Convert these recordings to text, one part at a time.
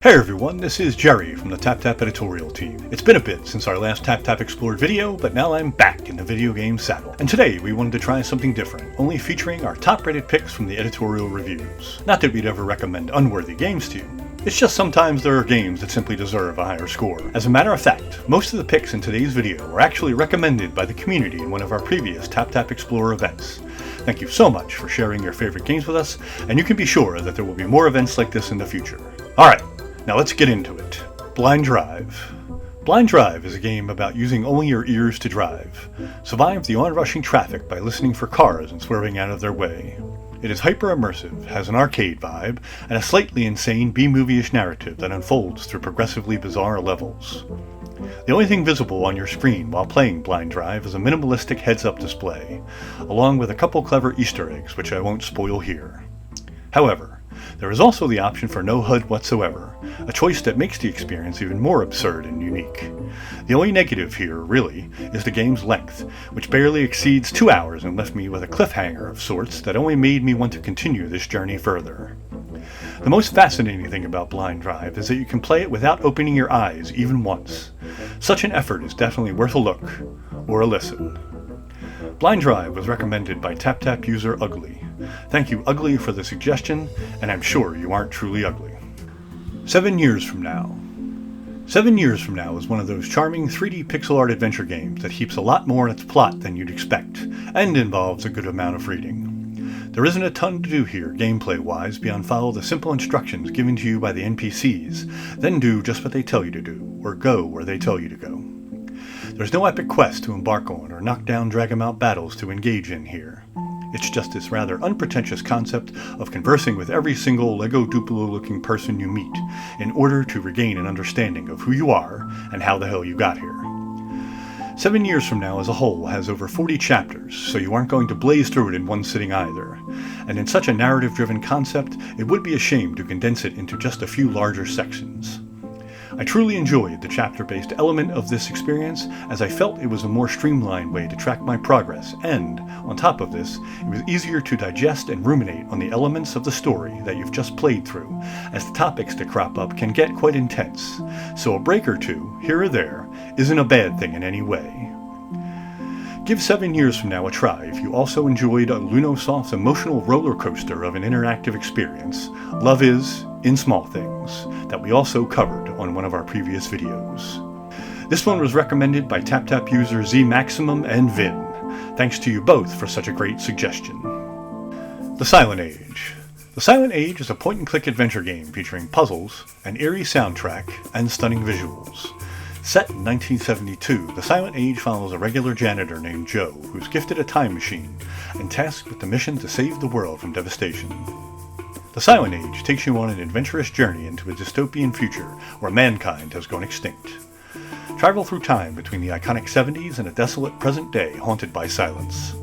Hey everyone, this is Jerry from the TapTap editorial team. It's been a bit since our last TapTap Explored video, but now I'm back in the video game saddle. And today we wanted to try something different, only featuring our top rated picks from the editorial reviews. Not that we'd ever recommend unworthy games to you. It's just sometimes there are games that simply deserve a higher score. As a matter of fact, most of the picks in today's video were actually recommended by the community in one of our previous TapTap Explorer events. Thank you so much for sharing your favorite games with us, and you can be sure that there will be more events like this in the future. Alright. Now let's get into it. Blind Drive. Blind Drive is a game about using only your ears to drive. Survive the onrushing traffic by listening for cars and swerving out of their way. It is hyper-immersive, has an arcade vibe, and a slightly insane B-movie-ish narrative that unfolds through progressively bizarre levels. The only thing visible on your screen while playing Blind Drive is a minimalistic heads-up display, along with a couple clever Easter eggs which I won't spoil here. However, there is also the option for no HUD whatsoever, a choice that makes the experience even more absurd and unique. The only negative here, really, is the game's length, which barely exceeds 2 hours and left me with a cliffhanger of sorts that only made me want to continue this journey further. The most fascinating thing about Blind Drive is that you can play it without opening your eyes even once. Such an effort is definitely worth a look, or a listen. Blind Drive was recommended by TapTap user Ugly. Thank you, Ugly, for the suggestion, and I'm sure you aren't truly ugly. 7 Years From Now. 7 Years From Now is one of those charming 3D pixel art adventure games that heaps a lot more in its plot than you'd expect, and involves a good amount of reading. There isn't a ton to do here, gameplay-wise, beyond follow the simple instructions given to you by the NPCs, then do just what they tell you to do, or go where they tell you to go. There's no epic quest to embark on, or knock-down, drag-em-out battles to engage in here. It's just this rather unpretentious concept of conversing with every single Lego Duplo-looking person you meet in order to regain an understanding of who you are and how the hell you got here. 7 Years From Now as a whole has over 40 chapters, so you aren't going to blaze through it in one sitting either. And in such a narrative-driven concept, it would be a shame to condense it into just a few larger sections. I truly enjoyed the chapter-based element of this experience, as I felt it was a more streamlined way to track my progress, and, on top of this, it was easier to digest and ruminate on the elements of the story that you've just played through, as the topics that crop up can get quite intense, so a break or two, here or there, isn't a bad thing in any way. Give 7 Years From Now a try if you also enjoyed a Lunosoft's emotional roller coaster of an interactive experience. Love is, in small things, that we also covered on one of our previous videos. This one was recommended by TapTap user Z Maximum and Vin. Thanks to you both for such a great suggestion. The Silent Age. The Silent Age is a point-and-click adventure game featuring puzzles, an eerie soundtrack, and stunning visuals. Set in 1972, The Silent Age follows a regular janitor named Joe who's gifted a time machine and tasked with the mission to save the world from devastation. The Silent Age takes you on an adventurous journey into a dystopian future where mankind has gone extinct. Travel through time between the iconic 70s and a desolate present day haunted by silence.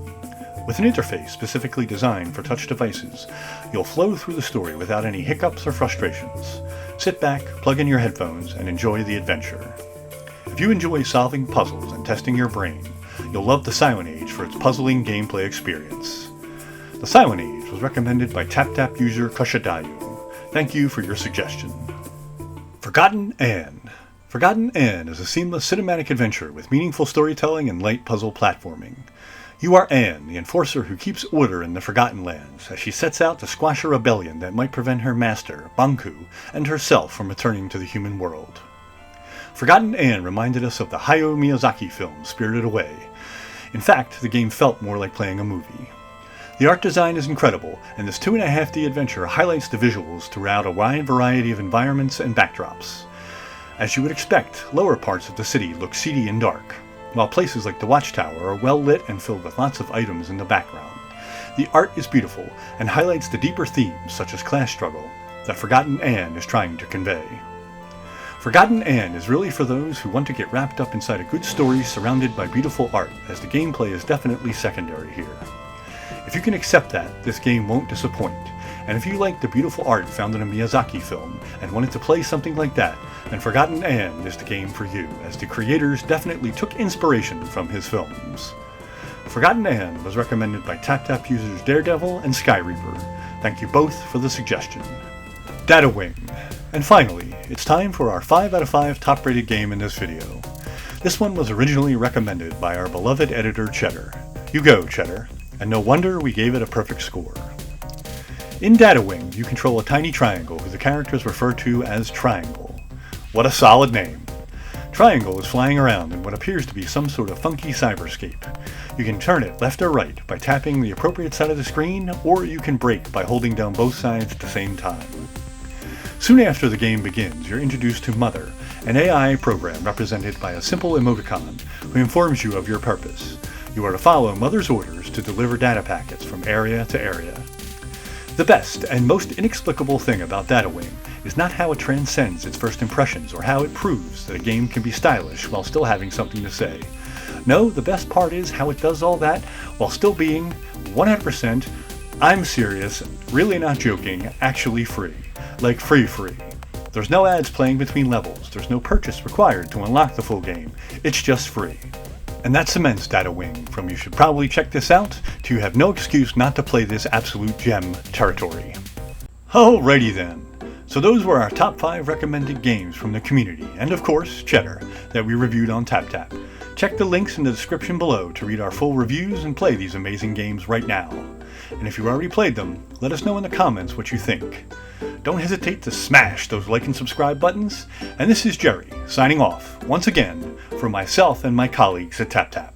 With an interface specifically designed for touch devices, you'll flow through the story without any hiccups or frustrations. Sit back, plug in your headphones, and enjoy the adventure. If you enjoy solving puzzles and testing your brain, you'll love The Silent Age for its puzzling gameplay experience. The Silent Age was recommended by TapTap user Kushadayu. Thank you for your suggestion. Forgotten Anne. Forgotten Anne is a seamless cinematic adventure with meaningful storytelling and light puzzle platforming. You are Anne, the enforcer who keeps order in the Forgotten Lands, as she sets out to squash a rebellion that might prevent her master, Banku, and herself from returning to the human world. Forgotten Anne reminded us of the Hayao Miyazaki film Spirited Away. In fact, the game felt more like playing a movie. The art design is incredible, and this 2.5D adventure highlights the visuals throughout a wide variety of environments and backdrops. As you would expect, lower parts of the city look seedy and dark, while places like the Watchtower are well lit and filled with lots of items in the background. The art is beautiful, and highlights the deeper themes such as class struggle that Forgotten Anne is trying to convey. Forgotten Anne is really for those who want to get wrapped up inside a good story surrounded by beautiful art, as the gameplay is definitely secondary here. If you can accept that, this game won't disappoint, and if you like the beautiful art found in a Miyazaki film and wanted to play something like that, then Forgotten Anne is the game for you, as the creators definitely took inspiration from his films. Forgotten Anne was recommended by TapTap users Daredevil and Skyreaper. Thank you both for the suggestion. Data Wing. And finally, it's time for our 5 out of 5 top rated game in this video. This one was originally recommended by our beloved editor Cheddar. You go, Cheddar. And no wonder we gave it a perfect score. In Data Wing, you control a tiny triangle who the characters refer to as Triangle. What a solid name! Triangle is flying around in what appears to be some sort of funky cyberscape. You can turn it left or right by tapping the appropriate side of the screen, or you can brake by holding down both sides at the same time. Soon after the game begins, you're introduced to Mother, an AI program represented by a simple emoticon who informs you of your purpose. You are to follow Mother's orders to deliver data packets from area to area. The best and most inexplicable thing about Data Wing is not how it transcends its first impressions or how it proves that a game can be stylish while still having something to say. No, the best part is how it does all that while still being 100%, I'm serious, really not joking, actually free. Like free. There's no ads playing between levels, there's no purchase required to unlock the full game, it's just free. And that cements Data Wing from you should probably check this out to you have no excuse not to play this absolute gem territory. Alrighty then. So those were our top 5 recommended games from the community, and of course, Cheddar, that we reviewed on TapTap. Check the links in the description below to read our full reviews and play these amazing games right now. And if you already played them, let us know in the comments what you think. Don't hesitate to smash those like and subscribe buttons. And this is Jerry, signing off, once again, for myself and my colleagues at TapTap.